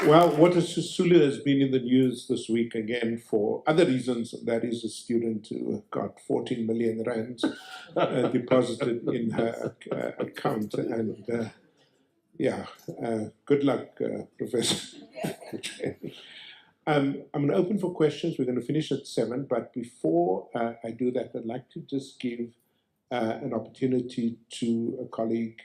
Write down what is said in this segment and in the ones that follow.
Well, what is Sisulu has been in the news this week again for other reasons. That is a student who got 14 million rands deposited in her account. And yeah, good luck, Professor. I'm going to open for questions. We're going to finish at 7. But before I do that, I'd like to just give an opportunity to a colleague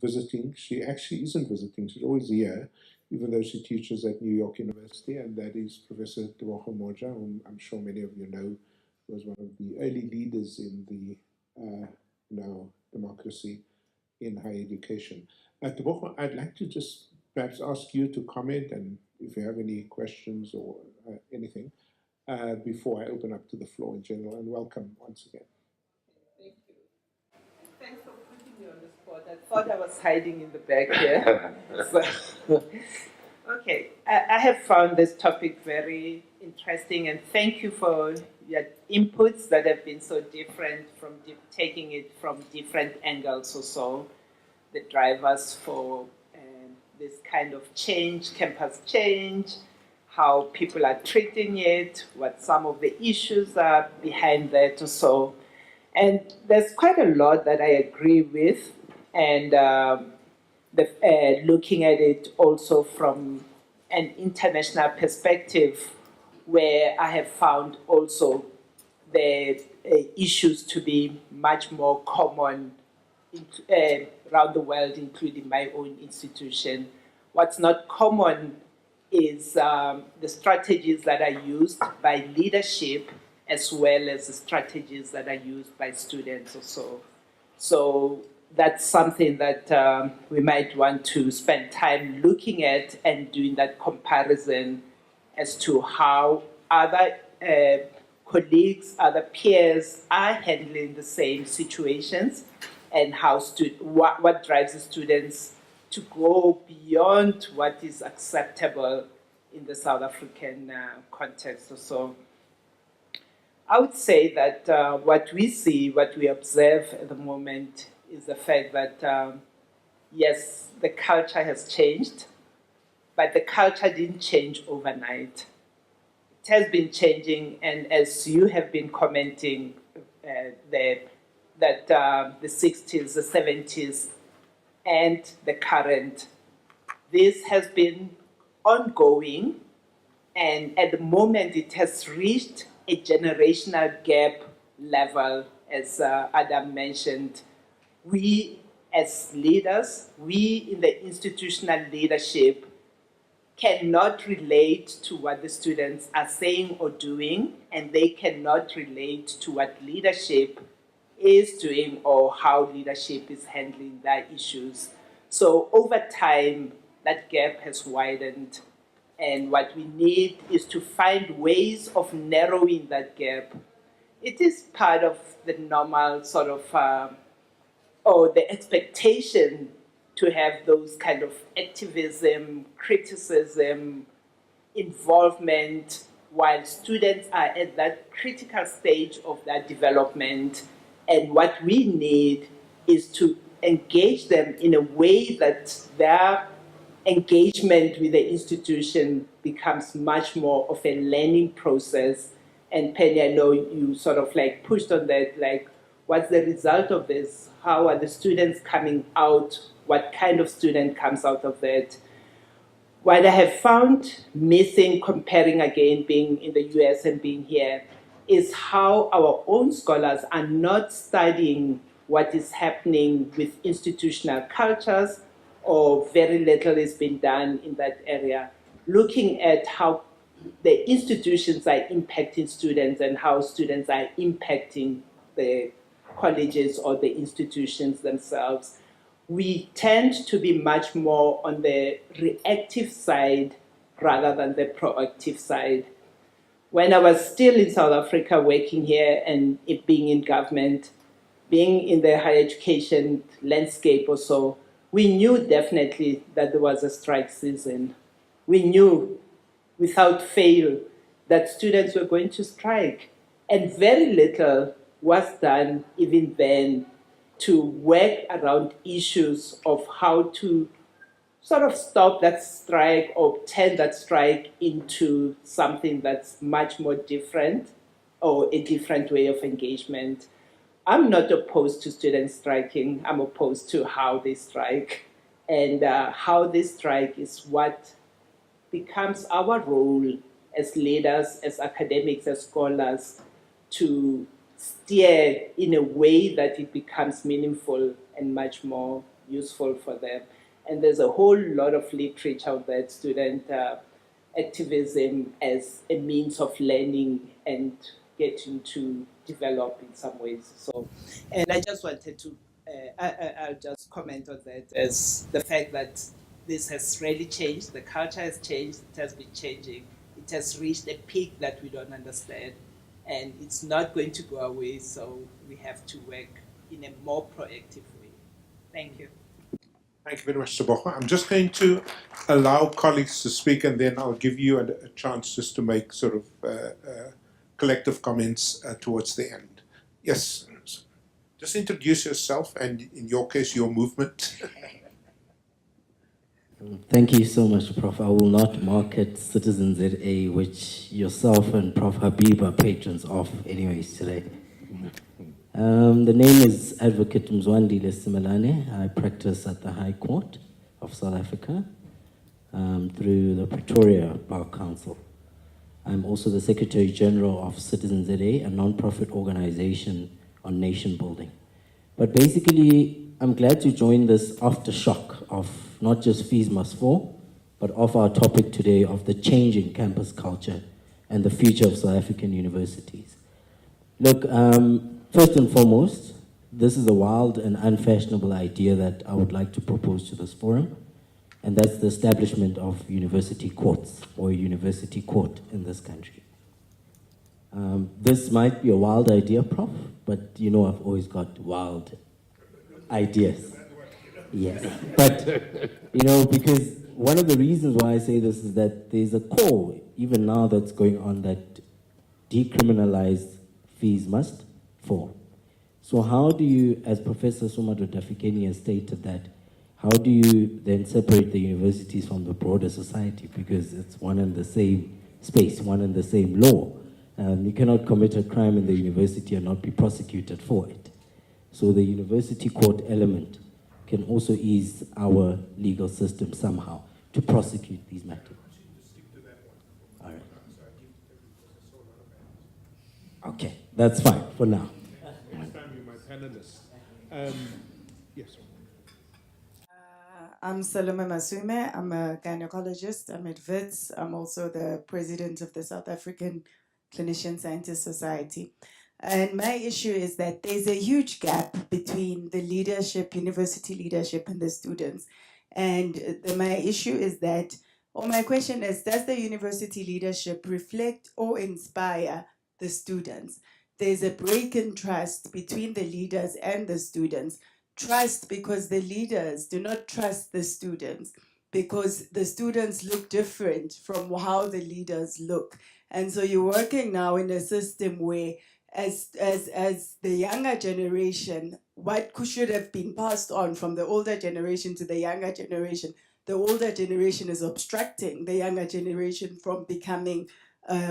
visiting. She actually isn't visiting, she's always here, even though she teaches at New York University, and that is Professor Tebogo Moja, whom I'm sure many of you know, was one of the early leaders in the now democracy in higher education. Tebogo, I'd like to just perhaps ask you to comment, and if you have any questions or anything, before I open up to the floor in general, and welcome once again. Thank you. Thanks for putting me on the spot. I thought I was hiding in the back here. Okay, I have found this topic very interesting, and thank you for your inputs that have been so different from taking it from different angles or so. The drivers for this kind of change, campus change, how people are treating it, what some of the issues are behind that or so. And there's quite a lot that I agree with, and looking at it also from an international perspective, where I have found also the issues to be much more common around the world, including my own institution. What's not common is the strategies that are used by leadership as well as the strategies that are used by students or so. So that's something that we might want to spend time looking at and doing that comparison as to how other colleagues, other peers are handling the same situations, and how what drives the students to go beyond what is acceptable in the South African context or so. I would say that what we see, what we observe at the moment is the fact that, yes, the culture has changed, but the culture didn't change overnight. It has been changing, and as you have been commenting, that the 60s, the 70s, and the current, this has been ongoing, and at the moment it has reached a generational gap level, as Adam mentioned. We as leaders, we in the institutional leadership cannot relate to what the students are saying or doing, and they cannot relate to what leadership is doing or how leadership is handling their issues. So over time, that gap has widened, and what we need is to find ways of narrowing that gap. It is part of the normal sort of, or the expectation to have those kind of activism, criticism, involvement, while students are at that critical stage of their development. And what we need is to engage them in a way that their engagement with the institution becomes much more of a learning process. And Penny, I know you sort of like pushed on that, like, what's the result of this? How are the students coming out? What kind of student comes out of that? What I have found missing, comparing again, being in the US and being here, is how our own scholars are not studying what is happening with institutional cultures, or very little is being done in that area, looking at how the institutions are impacting students and how students are impacting the colleges or the institutions themselves. We tend to be much more on the reactive side rather than the proactive side. When I was still in South Africa working here and it being in government, being in the higher education landscape or so, we knew definitely that there was a strike season. We knew without fail that students were going to strike. And very little was done even then to work around issues of how to sort of stop that strike or turn that strike into something that's much more different or a different way of engagement. I'm not opposed to students striking. I'm opposed to how they strike. And how they strike is what becomes our role as leaders, as academics, as scholars, to steer in a way that it becomes meaningful and much more useful for them. And there's a whole lot of literature on that student activism as a means of learning and getting to develop in some ways. So, and I just wanted to, I'll just comment on that as the fact that this has really changed, the culture has changed, it has been changing, it has reached a peak that we don't understand, and it's not going to go away, so we have to work in a more proactive way. Thank you. Thank you very much, Saboka. I'm just going to allow colleagues to speak, and then I'll give you a chance just to make sort of collective comments towards the end. Yes, just introduce yourself and, in your case, your movement. Thank you so much, Prof. I will not market Citizen ZA, which yourself and Prof. Habib are patrons of anyways today. The name is Advocate Mzwandile Simelane. I practice at the High Court of South Africa through the Pretoria Bar Council. I'm also the Secretary General of Citizen ZA, a non-profit organization on nation building. But basically, I'm glad to join this aftershock of not just Fees Must Fall, but of our topic today of the changing campus culture and the future of South African universities. Look, first and foremost, this is a wild and unfashionable idea that I would like to propose to this forum, and that's the establishment of university courts, or a university court in this country. This might be a wild idea, Prof, but you know I've always got wild ideas. Yes, but you know, because one of the reasons why I say this is that there's a call, even now, that's going on that decriminalized fees must fall. So how do you, as Professor Sumado Dafikeni has stated that, how do you then separate the universities from the broader society? Because it's one and the same space, one and the same law. You cannot commit a crime in the university and not be prosecuted for it. So the university court element can also ease our legal system somehow to prosecute these matters. All right. Okay, that's fine for now. Next time you're my panelist. Yes. I'm Salome Masume. I'm a gynecologist. I'm at WITS. I'm also the president of the South African Clinician Scientist Society. And my issue is that there's a huge gap between the leadership, university leadership, and the students. And my issue is that, or my question is, does the university leadership reflect or inspire the students? There's a break in trust between the leaders and the students. Trust because the leaders do not trust the students, because the students look different from how the leaders look. And so you're working now in a system where as the younger generation, what should have been passed on from the older generation to the younger generation, the older generation is obstructing the younger generation from becoming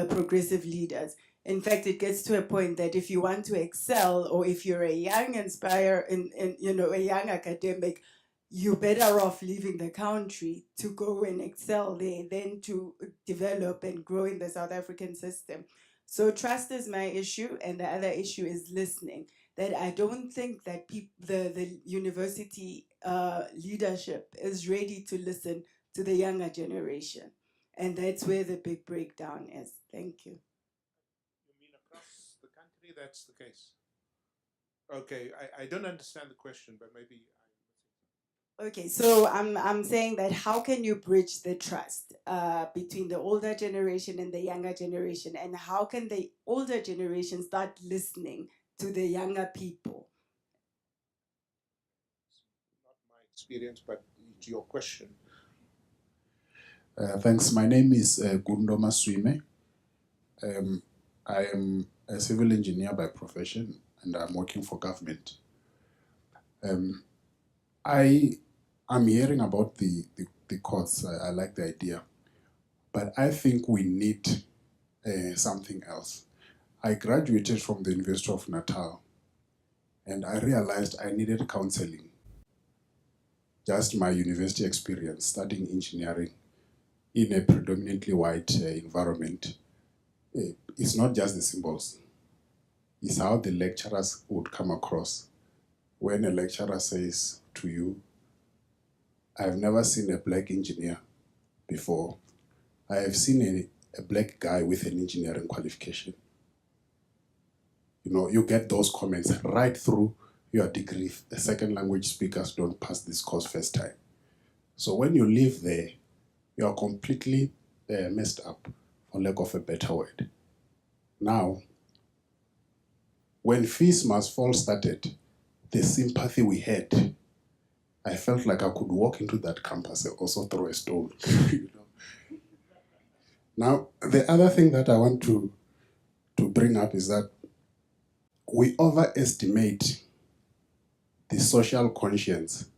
progressive leaders. In fact, it gets to a point that if you want to excel, or if you're a young a young academic, you're better off leaving the country to go and excel there than to develop and grow in the South African system. So trust is my issue, and the other issue is listening. That I don't think that the university leadership is ready to listen to the younger generation. And that's where the big breakdown is. Thank you. You mean across the country that's the case? Okay, I don't understand the question, but maybe Okay, so I'm saying that how can you bridge the trust between the older generation and the younger generation, and how can the older generation start listening to the younger people? not my experience, but it's your question. Thanks. My name is Gundo Maswime. I am a civil engineer by profession, and I'm working for government. I am hearing about the the course. I like the idea. But I think we need something else. I graduated from the University of Natal, and I realized I needed counseling. Just my university experience studying engineering in a predominantly white environment. It's not just the symbols. It's how the lecturers would come across. When a lecturer says to you, I've never seen a black engineer before. I have seen a black guy with an engineering qualification. You know, you get those comments right through your degree. The second language speakers don't pass this course first time. So when you live there, you are completely messed up, for lack of a better word. Now, when Fees Must Fall started, the sympathy we had, I felt like I could walk into that campus and also throw a stone. You know? Now, the other thing that I want to bring up is that we overestimate the social conscience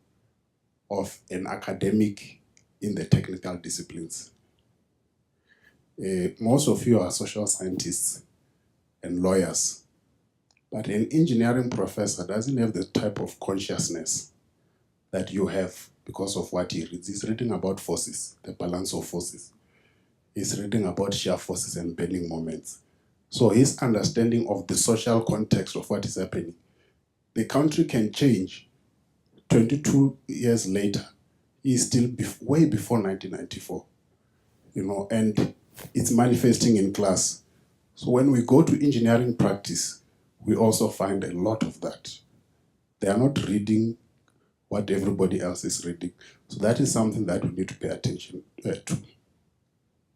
of an academic in the technical disciplines. Most of you are social scientists and lawyers, but an engineering professor doesn't have the type of consciousness that you have because of what he reads. He's reading about forces, the balance of forces. He's reading about shear forces and bending moments. So his understanding of the social context of what is happening. The country can change 22 years later. He's still way before 1994, you know, and it's manifesting in class. So when we go to engineering practice, we also find a lot of that. They are not reading what everybody else is reading. So that is something that we need to pay attention to.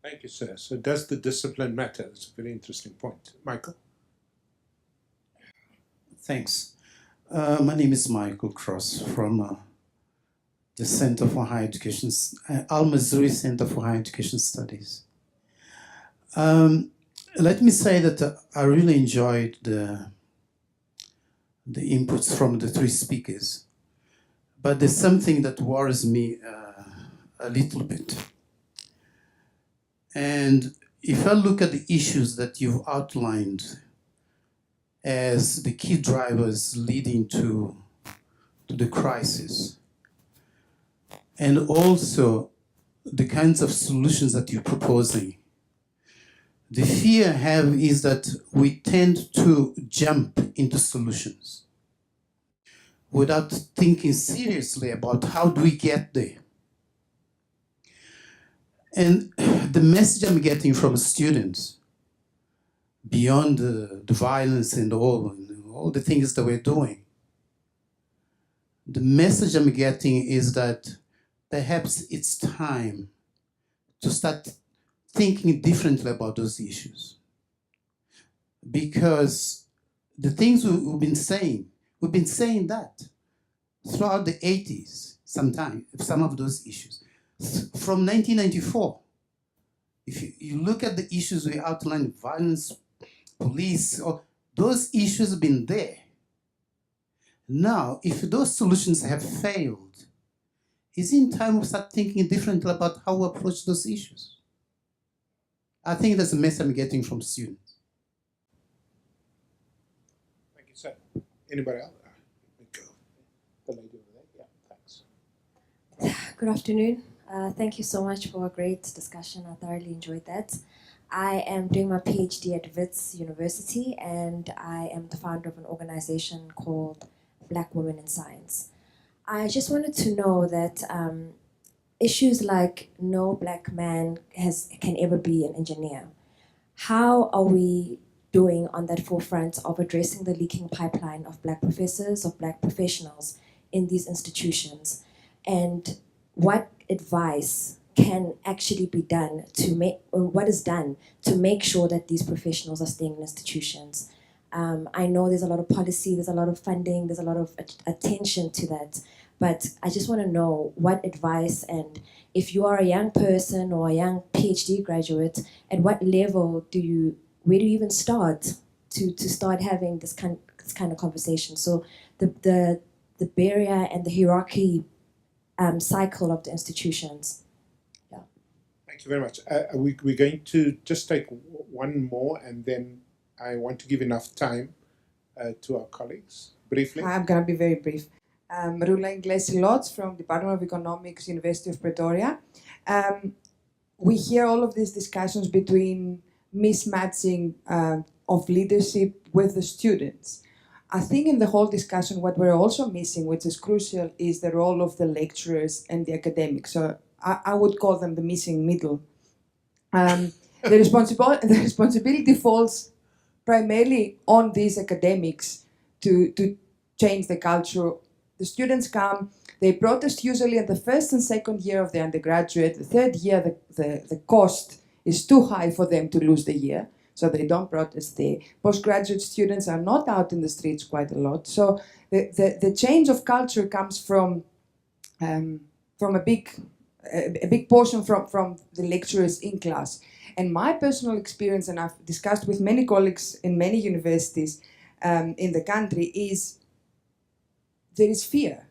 Thank you, sir. So does the discipline matter? That's a very interesting point. Michael? Thanks. My name is Michael Cross from the Center for Higher Education, Al Missouri Center for Higher Education Studies. Let me say that I really enjoyed the inputs from the three speakers, but there's something that worries me a little bit. And if I look at the issues that you've outlined as the key drivers leading to the crisis, and also the kinds of solutions that you're proposing, the fear I have is that we tend to jump into solutions without thinking seriously about how do we get there. And the message I'm getting from students, beyond the violence and all the things that we're doing, the message I'm getting is that perhaps it's time to start thinking differently about those issues. Because the things we've been saying that throughout the 80s, some of those issues. From 1994, if you look at the issues we outlined, violence, police, those issues have been there. Now, if those solutions have failed, is it in time we start thinking differently about how we approach those issues? I think that's the message I'm getting from students. Thank you, sir. Anybody else? Go. The lady over there. Yeah, thanks. Good afternoon. Thank you so much for a great discussion. I thoroughly enjoyed that. I am doing my PhD at Wits University, and I am the founder of an organization called Black Women in Science. I just wanted to know that issues like no black man can ever be an engineer. How are we doing on that forefront of addressing the leaking pipeline of black professors, of black professionals in these institutions? And what advice can actually be done to make, or what is done to make sure that these professionals are staying in institutions? I know there's a lot of policy, there's a lot of funding, there's a lot of attention to that, but I just want to know what advice, and if you are a young person or a young PhD graduate, at what level where do you even start to start having this kind of conversation? So the barrier and the hierarchy cycle of the institutions. Thank you very much. We're going to just take one more, and then I want to give enough time to our colleagues. Briefly. I'm going to be very brief. Rula Inglesi-Lotz from Department of Economics, University of Pretoria. We hear all of these discussions between mismatching of leadership with the students. I think in the whole discussion, what we're also missing, which is crucial, is the role of the lecturers and the academics. So I would call them the missing middle. The responsibility falls primarily on these academics to change the culture. The students come, they protest usually in the first and second year of the undergraduate. The third year, the cost is too high for them to lose the year, so they don't protest there. Postgraduate students are not out in the streets quite a lot. So the change of culture comes from a big portion from the lecturers in class. And my personal experience, and I've discussed with many colleagues in many universities in the country, is there is fear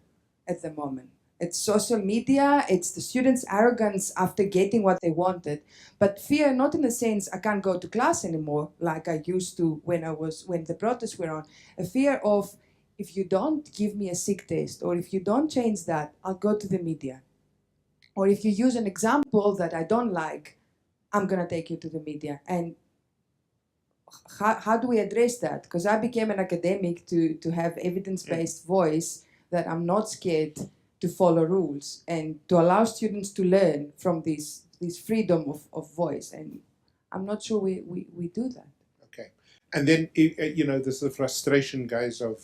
at the moment. It's social media, it's the students' arrogance after getting what they wanted. But fear, not in the sense I can't go to class anymore like I used to when the protests were on. A fear of, if you don't give me a sick test, or if you don't change that, I'll go to the media. Or if you use an example that I don't like, I'm gonna take you to the media. And how do we address that? Because I became an academic to have evidence-based voice, that I'm not scared to follow rules and to allow students to learn from this freedom of voice. And I'm not sure we do that. Okay. And then, there's the frustration, guys, of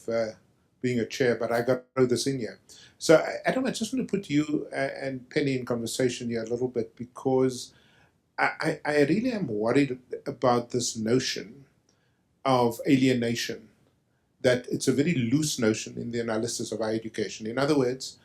being a chair, but I got to throw this in here. So, Adam, I just want to put you and Penny in conversation here a little bit, because I really am worried about this notion of alienation, that it's a very loose notion in the analysis of our education. In other words,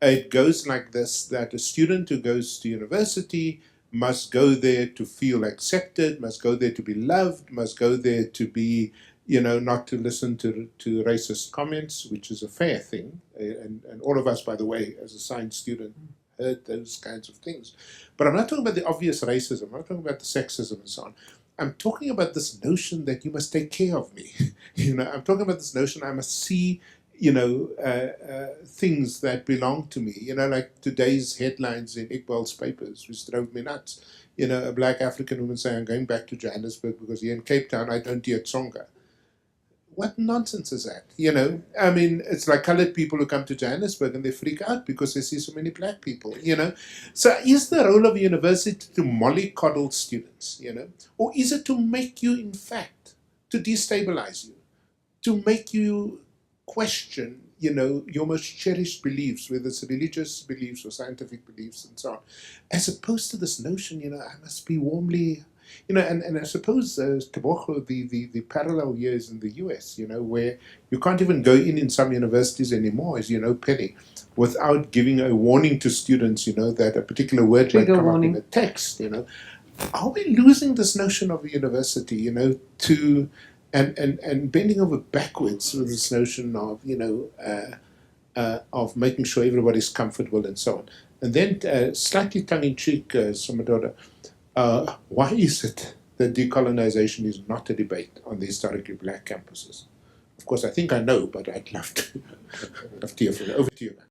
it goes like this, that a student who goes to university must go there to feel accepted, must go there to be loved, must go there to be, not to listen to racist comments, which is a fair thing. And all of us, by the way, as a science student, heard those kinds of things. But I'm not talking about the obvious racism, I'm not talking about the sexism and so on. I'm talking about this notion that you must take care of me. I'm talking about this notion I must see, things that belong to me. Like today's headlines in Iqbal's papers, which drove me nuts. A black African woman saying, I'm going back to Johannesburg because here in Cape Town I don't hear Tsonga. What nonsense is that? I mean, it's like colored people who come to Johannesburg and they freak out because they see so many black people, So is the role of a university to mollycoddle students, Or is it to make you, in fact, to destabilize you, to make you question, your most cherished beliefs, whether it's religious beliefs or scientific beliefs and so on, as opposed to this notion, I must be warmly... and I suppose, Tebogo, the parallel here is in the US, where you can't even go in some universities anymore, as you know, Penny, without giving a warning to students, that a particular word might come up in a text, Are we losing this notion of a university, to... And bending over backwards with this notion of making sure everybody's comfortable and so on. And then, slightly tongue-in-cheek, Somadora, why is it that decolonization is not a debate on the historically black campuses? Of course, I think I know, but I'd love to hear from you. Over to you, man.